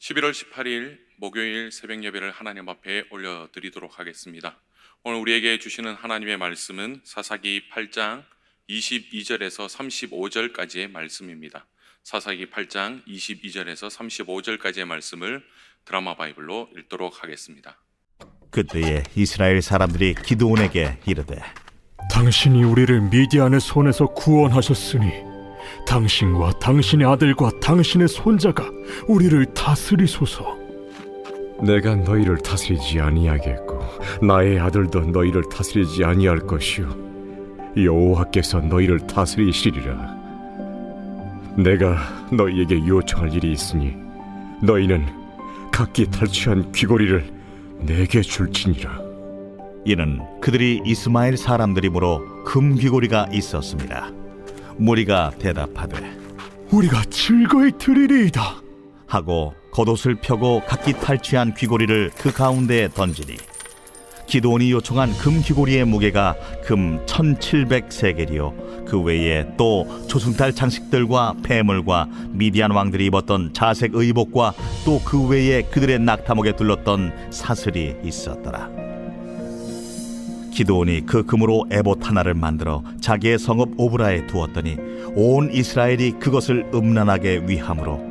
11월 18일 목요일 새벽 예배를 하나님 앞에 올려드리도록 하겠습니다. 오늘 우리에게 주시는 하나님의 말씀은 사사기 8장 22절에서 35절까지의 말씀입니다. 사사기 8장 22절에서 35절까지의 말씀을 드라마 바이블로 읽도록 하겠습니다. 그때에 이스라엘 사람들이 기드온에게 이르되, 당신이 우리를 미디안의 손에서 구원하셨으니 당신과 당신의 아들과 당신의 손자가 우리를 다스리소서. 내가 너희를 다스리지 아니하겠고 나의 아들도 너희를 다스리지 아니할 것이요 여호와께서 너희를 다스리시리라. 내가 너희에게 요청할 일이 있으니 너희는 각기 탈취한 귀고리를 내게 줄지니라. 이는 그들이 이스마엘 사람들이므로 금 귀고리가 있었습니다. 무리가 대답하되, 우리가 즐거이 드리리이다 하고 겉옷을 펴고 각기 탈취한 귀고리를 그 가운데에 던지니, 기드온이 요청한 금 귀고리의 무게가 금 1700세겔이요 그 외에 또 조승달 장식들과 폐물과 미디안 왕들이 입었던 자색 의복과 또 그 외에 그들의 낙타목에 둘렀던 사슬이 있었더라. 기드온이 그 금으로 에봇 하나를 만들어 자기의 성읍 오브라에 두었더니 온 이스라엘이 그것을 음란하게 위함으로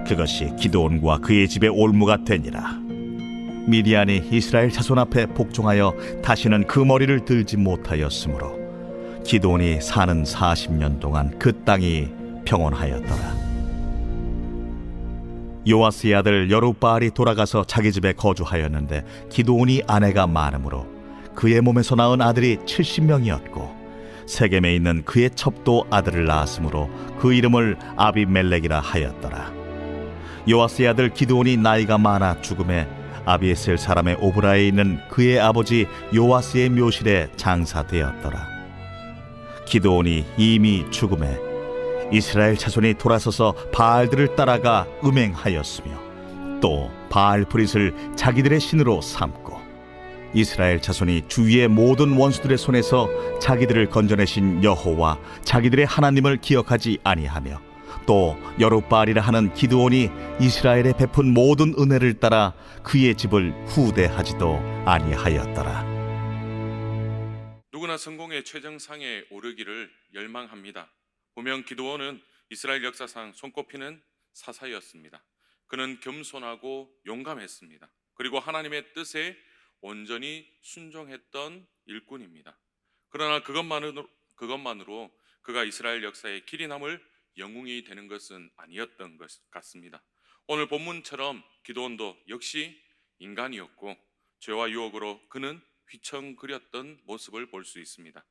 그것이 기드온과 그의 집의 올무가 되니라. 미디안이 이스라엘 자손 앞에 복종하여 다시는 그 머리를 들지 못하였으므로 기드온이 사는 40년 동안 그 땅이 평온하였더라. 요아스의 아들 여룹바알이 돌아가서 자기 집에 거주하였는데 기드온이 아내가 많으므로 그의 몸에서 낳은 아들이 70명이었고 세겜에 있는 그의 첩도 아들을 낳았으므로 그 이름을 아비멜렉이라 하였더라. 요아스의 아들 기드온이 나이가 많아 죽음에 아비에셀 사람의 오브라에 있는 그의 아버지 요아스의 묘실에 장사되었더라. 기드온이 이미 죽음에 이스라엘 자손이 돌아서서 바알들을 따라가 음행하였으며 또 바알 브릿을 자기들의 신으로 삼고 이스라엘 자손이 주위의 모든 원수들의 손에서 자기들을 건져내신 여호와 자기들의 하나님을 기억하지 아니하며 또 여룹바알이라 하는 기드온이 이스라엘에 베푼 모든 은혜를 따라 그의 집을 후대하지도 아니하였더라. 누구나 성공의 최정상에 오르기를 열망합니다. 분명 기드온은 이스라엘 역사상 손꼽히는 사사였습니다. 그는 겸손하고 용감했습니다. 그리고 하나님의 뜻에 온전히 순종했던 일꾼입니다. 그러나 그것만으로 그가 이스라엘 역사의 길이 남을 영웅이 되는 것은 아니었던 것 같습니다. 오늘 본문처럼 기드온도 역시 인간이었고 죄와 유혹으로 그는 휘청거렸던 모습을 볼 수 있습니다.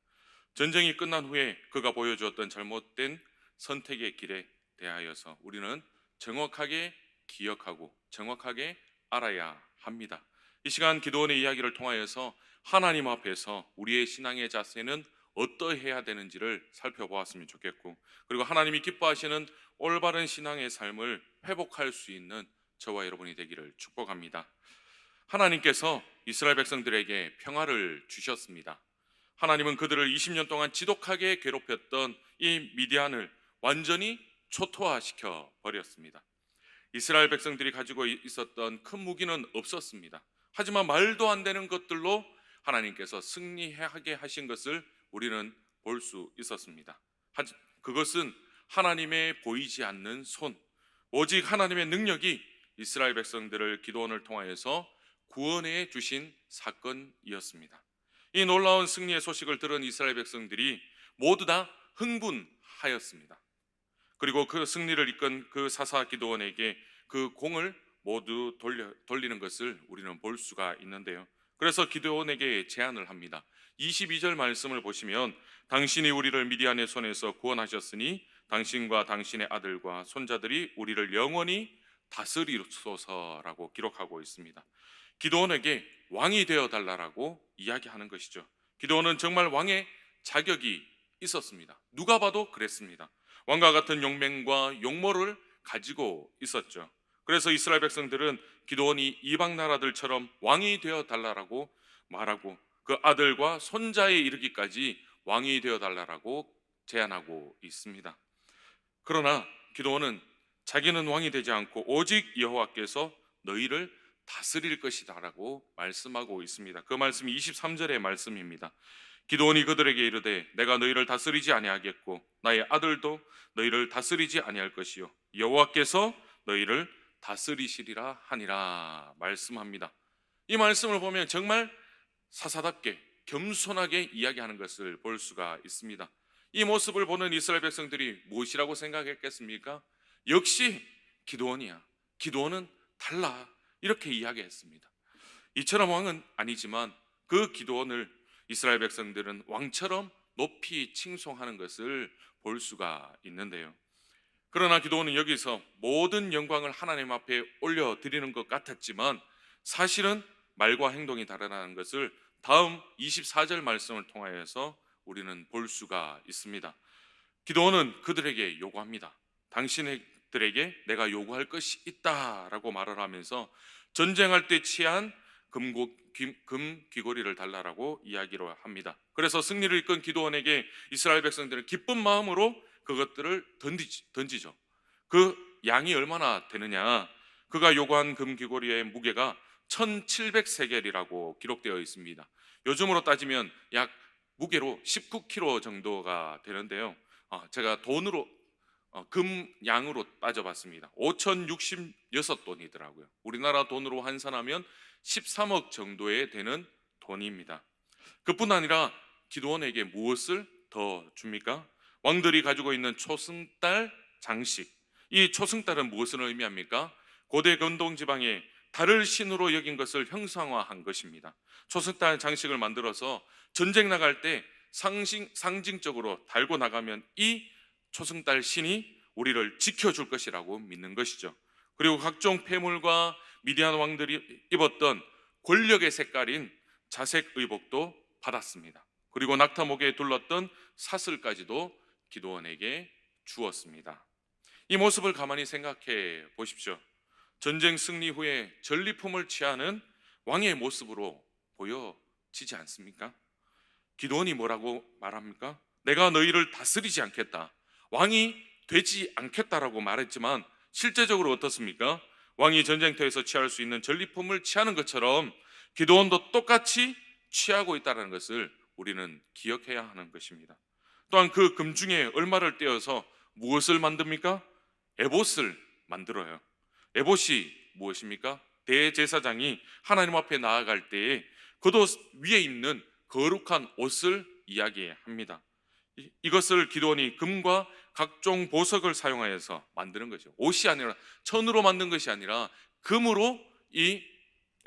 전쟁이 끝난 후에 그가 보여주었던 잘못된 선택의 길에 대하여서 우리는 정확하게 기억하고 정확하게 알아야 합니다. 이 시간 기드온의 이야기를 통하여서 하나님 앞에서 우리의 신앙의 자세는 어떠해야 되는지를 살펴보았으면 좋겠고, 그리고 하나님이 기뻐하시는 올바른 신앙의 삶을 회복할 수 있는 저와 여러분이 되기를 축복합니다. 하나님께서 이스라엘 백성들에게 평화를 주셨습니다. 하나님은 그들을 20년 동안 지독하게 괴롭혔던 이 미디안을 완전히 초토화시켜 버렸습니다. 이스라엘 백성들이 가지고 있었던 큰 무기는 없었습니다. 하지만 말도 안 되는 것들로 하나님께서 승리하게 하신 것을 우리는 볼 수 있었습니다. 그것은 하나님의 보이지 않는 손, 오직 하나님의 능력이 이스라엘 백성들을 기드온을 통하여서 구원해 주신 사건이었습니다. 이 놀라운 승리의 소식을 들은 이스라엘 백성들이 모두 다 흥분하였습니다. 그리고 그 승리를 이끈 그 사사 기드온에게 그 공을 모두 돌리는 것을 우리는 볼 수가 있는데요. 그래서 기드온에게 제안을 합니다. 22절 말씀을 보시면 당신이 우리를 미디안의 손에서 구원하셨으니 당신과 당신의 아들과 손자들이 우리를 영원히 다스리소서라고 기록하고 있습니다. 기드온에게 왕이 되어달라고 이야기하는 것이죠. 기드온은 정말 왕의 자격이 있었습니다. 누가 봐도 그랬습니다. 왕과 같은 용맹과 용모를 가지고 있었죠. 그래서 이스라엘 백성들은 기드온이 이방 나라들처럼 왕이 되어달라고 말하고 그 아들과 손자에 이르기까지 왕이 되어달라고 제안하고 있습니다. 그러나 기드온은 자기는 왕이 되지 않고 오직 여호와께서 너희를 다스릴 것이다라고 말씀하고 있습니다. 그 말씀이 23절의 말씀입니다. 기드온이 그들에게 이르되 내가 너희를 다스리지 아니하겠고 나의 아들도 너희를 다스리지 아니할 것이요 여호와께서 너희를 다스리시리라 하니라 말씀합니다. 이 말씀을 보면 정말 사사답게 겸손하게 이야기하는 것을 볼 수가 있습니다. 이 모습을 보는 이스라엘 백성들이 무엇이라고 생각했겠습니까? 역시 기드온이야. 기드온은 달라. 이렇게 이야기했습니다. 이처럼 왕은 아니지만 그 기드온을 이스라엘 백성들은 왕처럼 높이 칭송하는 것을 볼 수가 있는데요. 그러나 기드온은 여기서 모든 영광을 하나님 앞에 올려드리는 것 같았지만 사실은 말과 행동이 다르다는 것을 다음 24절 말씀을 통하여서 우리는 볼 수가 있습니다. 기드온은 그들에게 요구합니다. 당신들에게 내가 요구할 것이 있다라고 말을 하면서 전쟁할 때 취한 금 귀고리를 달라라고 이야기를 합니다. 그래서 승리를 이끈 기드온에게 이스라엘 백성들은 기쁜 마음으로 그것들을 던지죠. 그 양이 얼마나 되느냐? 그가 요구한 금 귀고리의 무게가 1700세겔이라고 기록되어 있습니다. 요즘으로 따지면 약 무게로 19kg 정도가 되는데요. 제가 돈으로 금 양으로 따져봤습니다. 5,066돈이더라고요. 우리나라 돈으로 환산하면 13억 정도에 되는 돈입니다. 그뿐 아니라 기드온에게 무엇을 더 줍니까? 왕들이 가지고 있는 초승달 장식. 이 초승달은 무엇을 의미합니까? 고대 근동 지방에 달을 신으로 여긴 것을 형상화한 것입니다. 초승달 장식을 만들어서 전쟁 나갈 때 상징적으로 달고 나가면 이 초승달 신이 우리를 지켜줄 것이라고 믿는 것이죠. 그리고 각종 폐물과 미디안 왕들이 입었던 권력의 색깔인 자색 의복도 받았습니다. 그리고 낙타목에 둘렀던 사슬까지도 기드온에게 주었습니다. 이 모습을 가만히 생각해 보십시오. 전쟁 승리 후에 전리품을 취하는 왕의 모습으로 보여지지 않습니까? 기드온이 뭐라고 말합니까? 내가 너희를 다스리지 않겠다, 왕이 되지 않겠다라고 말했지만 실제적으로 어떻습니까? 왕이 전쟁터에서 취할 수 있는 전리품을 취하는 것처럼 기드온도 똑같이 취하고 있다는 것을 우리는 기억해야 하는 것입니다. 또한 그 금중에 얼마를 떼어서 무엇을 만듭니까? 에봇을 만들어요. 에봇이 무엇입니까? 대제사장이 하나님 앞에 나아갈 때에 겉옷 위에 입는 거룩한 옷을 이야기합니다. 이것을 기드온이 금과 각종 보석을 사용하여서 만드는 거죠. 옷이 아니라, 천으로 만든 것이 아니라 금으로 이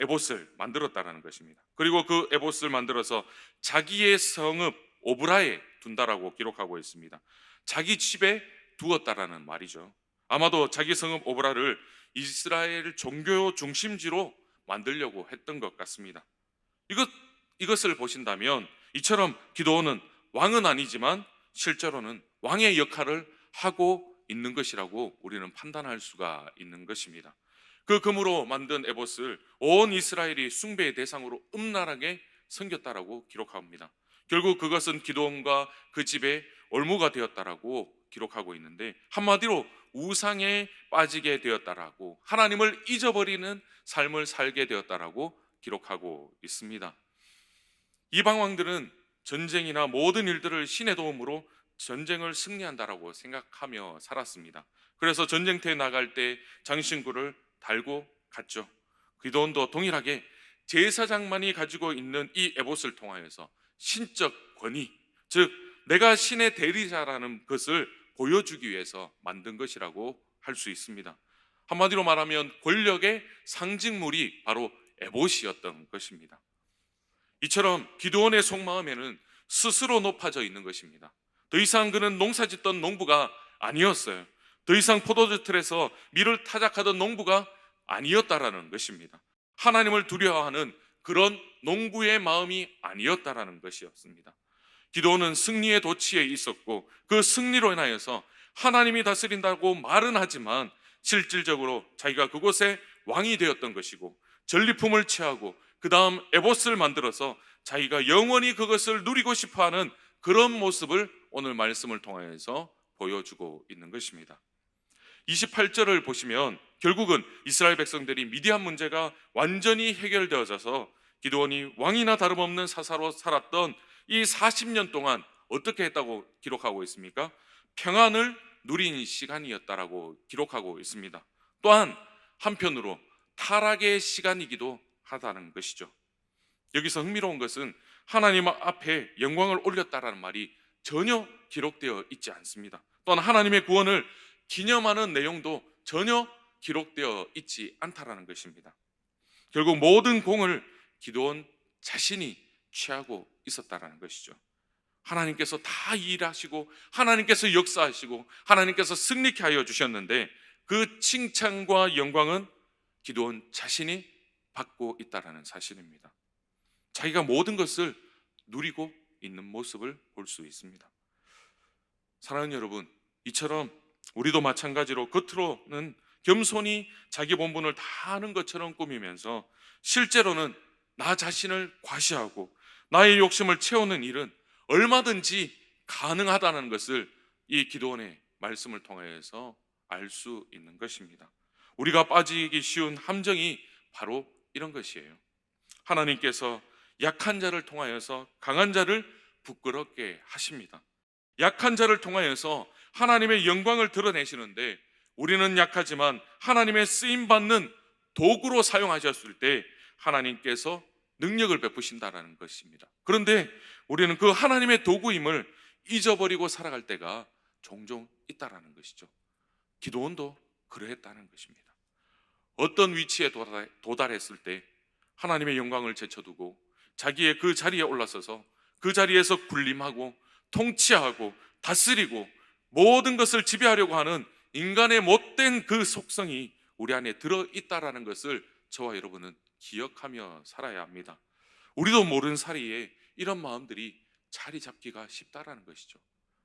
에봇을 만들었다는 것입니다. 그리고 그 에봇을 만들어서 자기의 성읍 오브라에 둔다라고 기록하고 있습니다. 자기 집에 두었다라는 말이죠. 아마도 자기 성읍 오브라를 이스라엘 종교 중심지로 만들려고 했던 것 같습니다. 이것을 보신다면 이처럼 기드온은 왕은 아니지만 실제로는 왕의 역할을 하고 있는 것이라고 우리는 판단할 수가 있는 것입니다. 그 금으로 만든 에봇을 온 이스라엘이 숭배의 대상으로 음란하게 섬겼다라고 기록합니다. 결국 그것은 기드온과 그 집의 올무가 되었다라고 기록하고 있는데, 한마디로 우상에 빠지게 되었다라고, 하나님을 잊어버리는 삶을 살게 되었다라고 기록하고 있습니다. 이방 왕들은 전쟁이나 모든 일들을 신의 도움으로 전쟁을 승리한다라고 생각하며 살았습니다. 그래서 전쟁터에 나갈 때 장신구를 달고 갔죠. 기드온도 동일하게 제사장만이 가지고 있는 이 에봇을 통하여서 신적 권위, 즉 내가 신의 대리자라는 것을 보여주기 위해서 만든 것이라고 할 수 있습니다. 한마디로 말하면 권력의 상징물이 바로 에봇이었던 것입니다. 이처럼 기드온의 속마음에는 스스로 높아져 있는 것입니다. 더 이상 그는 농사짓던 농부가 아니었어요. 더 이상 포도주 틀에서 밀을 타작하던 농부가 아니었다라는 것입니다. 하나님을 두려워하는 그런 농부의 마음이 아니었다라는 것이었습니다. 기드온은 승리의 도취에 있었고 그 승리로 인하여서 하나님이 다스린다고 말은 하지만 실질적으로 자기가 그곳에 왕이 되었던 것이고 전리품을 취하고 그 다음 에봇을 만들어서 자기가 영원히 그것을 누리고 싶어하는 그런 모습을 오늘 말씀을 통하여서 보여주고 있는 것입니다. 28절을 보시면 결국은 이스라엘 백성들이 미디안 문제가 완전히 해결되어져서 기드온이 왕이나 다름없는 사사로 살았던 이 40년 동안 어떻게 했다고 기록하고 있습니까? 평안을 누린 시간이었다라고 기록하고 있습니다. 또한 한편으로 타락의 시간이기도 하다는 것이죠. 여기서 흥미로운 것은 하나님 앞에 영광을 올렸다라는 말이 전혀 기록되어 있지 않습니다. 또한 하나님의 구원을 기념하는 내용도 전혀 기록되어 있지 않다라는 것입니다. 결국 모든 공을 기드온 자신이 취하고 있었다라는 것이죠. 하나님께서 다 일하시고 하나님께서 역사하시고 하나님께서 승리케 하여 주셨는데 그 칭찬과 영광은 기드온 자신이 받고 있다라는 사실입니다. 자기가 모든 것을 누리고 있는 모습을 볼 수 있습니다. 사랑하는 여러분, 이처럼 우리도 마찬가지로 겉으로는 겸손히 자기 본분을 다 아는 것처럼 꾸미면서 실제로는 나 자신을 과시하고 나의 욕심을 채우는 일은 얼마든지 가능하다는 것을 이 기드온의 말씀을 통해서 알 수 있는 것입니다. 우리가 빠지기 쉬운 함정이 바로 이런 것이에요. 하나님께서 약한 자를 통하여서 강한 자를 부끄럽게 하십니다. 약한 자를 통하여서 하나님의 영광을 드러내시는데 우리는 약하지만 하나님의 쓰임받는 도구로 사용하셨을 때 하나님께서 능력을 베푸신다라는 것입니다. 그런데 우리는 그 하나님의 도구임을 잊어버리고 살아갈 때가 종종 있다라는 것이죠. 기드온도 그러했다는 것입니다. 어떤 위치에 도달했을 때 하나님의 영광을 제쳐두고 자기의 그 자리에 올라서서 그 자리에서 군림하고 통치하고 다스리고 모든 것을 지배하려고 하는 인간의 못된 그 속성이 우리 안에 들어있다라는 것을 저와 여러분은 기억하며 살아야 합니다. 우리도 모르는 사이에 이런 마음들이 자리 잡기가 쉽다라는 것이죠.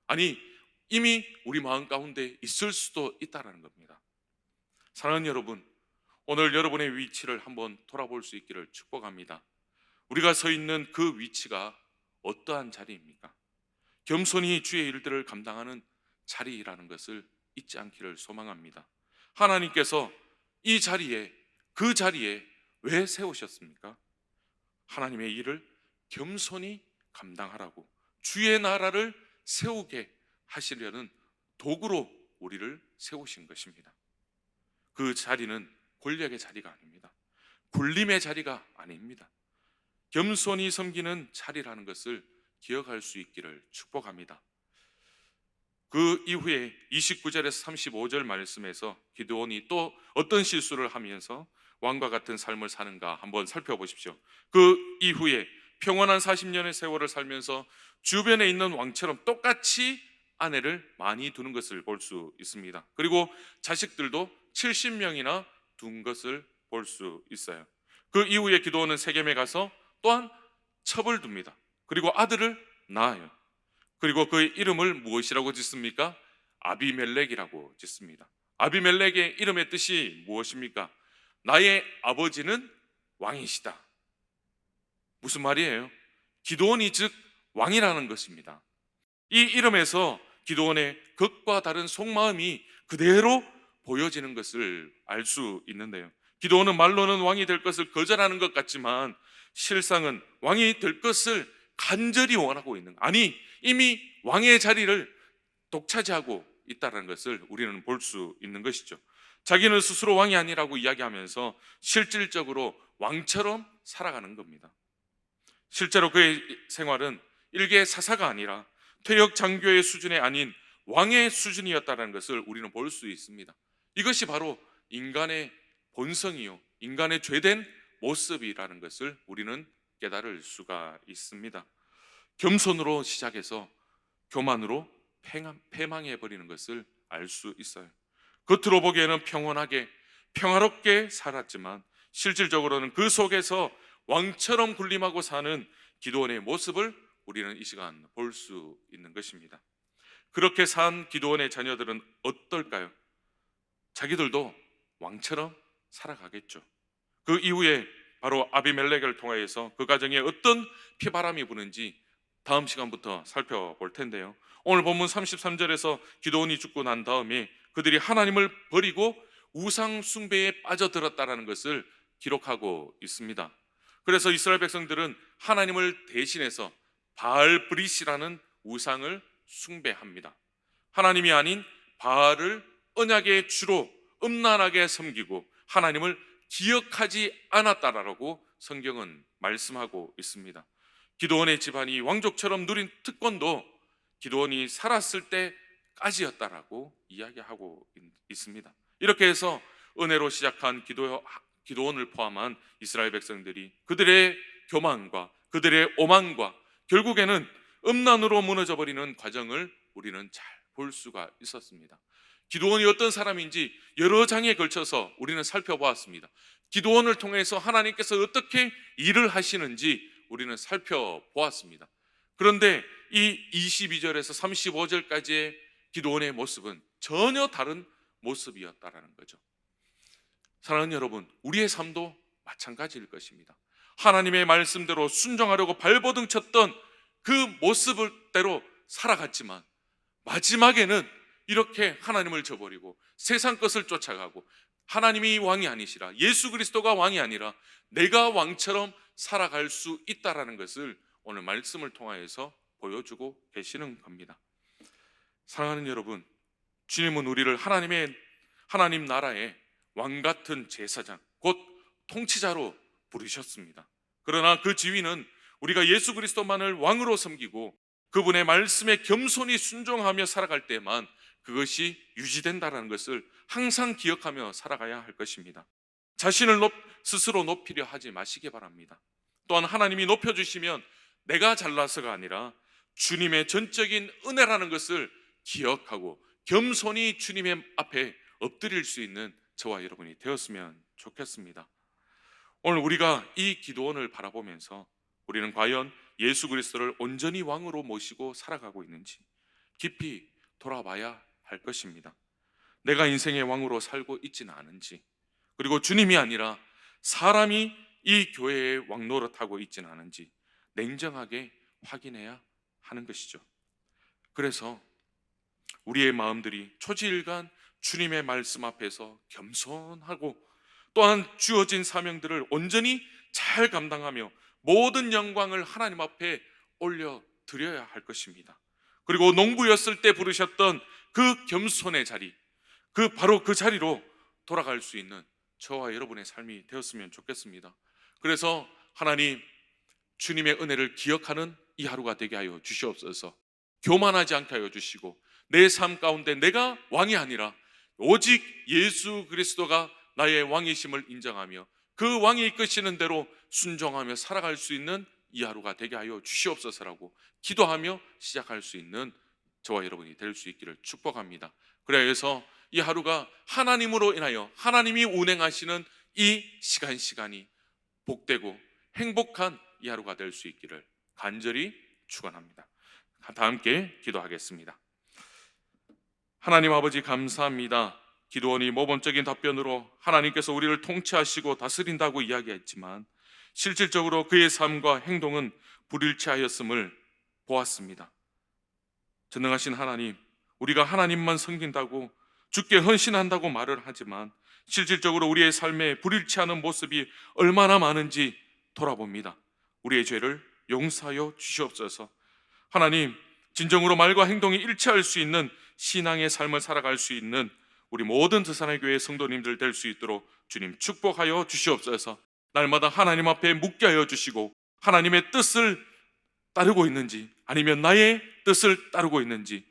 아니, 이미 우리 마음 가운데 있을 수도 있다라는 겁니다. 사랑하는 여러분, 오늘 여러분의 위치를 한번 돌아볼 수 있기를 축복합니다. 우리가 서 있는 그 위치가 어떠한 자리입니까? 겸손히 주의 일들을 감당하는 자리라는 것을 잊지 않기를 소망합니다. 하나님께서 이 자리에, 그 자리에 왜 세우셨습니까? 하나님의 일을 겸손히 감당하라고, 주의 나라를 세우게 하시려는 도구로 우리를 세우신 것입니다. 그 자리는 권력의 자리가 아닙니다. 굴림의 자리가 아닙니다. 겸손히 섬기는 자리라는 것을 기억할 수 있기를 축복합니다. 그 이후에 29절에서 35절 말씀에서 기드온이 또 어떤 실수를 하면서 왕과 같은 삶을 사는가 한번 살펴보십시오. 그 이후에 평온한 40년의 세월을 살면서 주변에 있는 왕처럼 똑같이 아내를 많이 두는 것을 볼 수 있습니다. 그리고 자식들도 70명이나 둔 것을 볼 수 있어요. 그 이후에 기드온은 세겜에 가서 또한 첩을 둡니다. 그리고 아들을 낳아요. 그리고 그의 이름을 무엇이라고 짓습니까? 아비멜렉이라고 짓습니다. 아비멜렉의 이름의 뜻이 무엇입니까? 나의 아버지는 왕이시다. 무슨 말이에요? 기드온이 즉 왕이라는 것입니다. 이 이름에서 기드온의 겉과 다른 속마음이 그대로 보여지는 것을 알 수 있는데요. 기드온은 말로는 왕이 될 것을 거절하는 것 같지만 실상은 왕이 될 것을 간절히 원하고 있는, 아니 이미 왕의 자리를 독차지하고 있다는 것을 우리는 볼 수 있는 것이죠. 자기는 스스로 왕이 아니라고 이야기하면서 실질적으로 왕처럼 살아가는 겁니다. 실제로 그의 생활은 일개 사사가 아니라 퇴역 장교의 수준이 아닌 왕의 수준이었다는 것을 우리는 볼 수 있습니다. 이것이 바로 인간의 본성이요, 인간의 죄된 모습이라는 것을 우리는 깨달을 수가 있습니다. 겸손으로 시작해서 교만으로 패망해버리는 것을 알 수 있어요. 겉으로 보기에는 평온하게 평화롭게 살았지만 실질적으로는 그 속에서 왕처럼 군림하고 사는 기드온의 모습을 우리는 이 시간 볼 수 있는 것입니다. 그렇게 산 기드온의 자녀들은 어떨까요? 자기들도 왕처럼 살아가겠죠. 그 이후에 바로 아비멜렉을 통하여서 그 가정에 어떤 피바람이 부는지 다음 시간부터 살펴볼 텐데요. 오늘 본문 33절에서 기드온이 죽고 난 다음에 그들이 하나님을 버리고 우상 숭배에 빠져들었다라는 것을 기록하고 있습니다. 그래서 이스라엘 백성들은 하나님을 대신해서 바알 브릿이라는 우상을 숭배합니다. 하나님이 아닌 바알을 언약의 주로 음란하게 섬기고 하나님을 기억하지 않았다라고 성경은 말씀하고 있습니다. 기드온의 집안이 왕족처럼 누린 특권도 기드온이 살았을 때까지였다라고 이야기하고 있습니다. 이렇게 해서 은혜로 시작한 기드온을 포함한 이스라엘 백성들이 그들의 교만과 그들의 오만과 결국에는 음란으로 무너져버리는 과정을 우리는 잘 볼 수가 있었습니다. 기드온이 어떤 사람인지 여러 장에 걸쳐서 우리는 살펴보았습니다. 기드온을 통해서 하나님께서 어떻게 일을 하시는지 우리는 살펴보았습니다. 그런데 이 22절에서 35절까지의 기드온의 모습은 전혀 다른 모습이었다라는 거죠. 사랑하는 여러분, 우리의 삶도 마찬가지일 것입니다. 하나님의 말씀대로 순종하려고 발버둥 쳤던 그 모습대로 살아갔지만 마지막에는 이렇게 하나님을 저버리고 세상 것을 쫓아가고 하나님이 왕이 아니시라, 예수 그리스도가 왕이 아니라 내가 왕처럼 살아갈 수 있다라는 것을 오늘 말씀을 통하여서 보여주고 계시는 겁니다. 사랑하는 여러분, 주님은 우리를 하나님 나라의 왕 같은 제사장, 곧 통치자로 부르셨습니다. 그러나 그 지위는 우리가 예수 그리스도만을 왕으로 섬기고 그분의 말씀에 겸손히 순종하며 살아갈 때만 그것이 유지된다는 것을 항상 기억하며 살아가야 할 것입니다. 자신을 스스로 높이려 하지 마시기 바랍니다. 또한 하나님이 높여주시면 내가 잘나서가 아니라 주님의 전적인 은혜라는 것을 기억하고 겸손히 주님의 앞에 엎드릴 수 있는 저와 여러분이 되었으면 좋겠습니다. 오늘 우리가 이 기드온을 바라보면서 우리는 과연 예수 그리스도를 온전히 왕으로 모시고 살아가고 있는지 깊이 돌아봐야 할 것입니다. 내가 인생의 왕으로 살고 있지는 않은지, 그리고 주님이 아니라 사람이 이 교회의 왕 노릇하고 있지는 않은지 냉정하게 확인해야 하는 것이죠. 그래서 우리의 마음들이 초지일간 주님의 말씀 앞에서 겸손하고 또한 주어진 사명들을 온전히 잘 감당하며 모든 영광을 하나님 앞에 올려드려야 할 것입니다. 그리고 농부였을 때 부르셨던 그 겸손의 자리, 바로 그 자리로 돌아갈 수 있는 저와 여러분의 삶이 되었으면 좋겠습니다. 그래서 하나님, 주님의 은혜를 기억하는 이 하루가 되게 하여 주시옵소서. 교만하지 않게 하여 주시고 내 삶 가운데 내가 왕이 아니라 오직 예수 그리스도가 나의 왕이심을 인정하며 그 왕이 이끄시는 대로 순종하며 살아갈 수 있는 이 하루가 되게 하여 주시옵소서라고 기도하며 시작할 수 있는 저와 여러분이 될 수 있기를 축복합니다. 그래서 이 하루가 하나님으로 인하여 하나님이 운행하시는 이 시간이 복되고 행복한 이 하루가 될 수 있기를 간절히 축원합니다. 다 함께 기도하겠습니다. 하나님 아버지, 감사합니다. 기드온이 모범적인 답변으로 하나님께서 우리를 통치하시고 다스린다고 이야기했지만 실질적으로 그의 삶과 행동은 불일치하였음을 보았습니다. 전능하신 하나님, 우리가 하나님만 섬긴다고 주께 헌신한다고 말을 하지만 실질적으로 우리의 삶에 불일치하는 모습이 얼마나 많은지 돌아봅니다. 우리의 죄를 용서하여 주시옵소서. 하나님, 진정으로 말과 행동이 일치할 수 있는 신앙의 삶을 살아갈 수 있는 우리 모든 드사나이 교회 성도님들 될 수 있도록 주님 축복하여 주시옵소서. 날마다 하나님 앞에 묻게 하여 주시고 하나님의 뜻을 따르고 있는지 아니면 나의 뜻을 따르고 있는지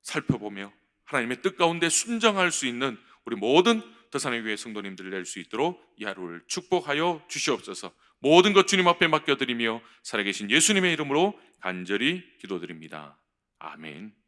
살펴보며 하나님의 뜻 가운데 순종할 수 있는 우리 모든 드사나이 교회 성도님들 될 수 있도록 이 하루를 축복하여 주시옵소서. 모든 것 주님 앞에 맡겨드리며 살아계신 예수님의 이름으로 간절히 기도드립니다. 아멘.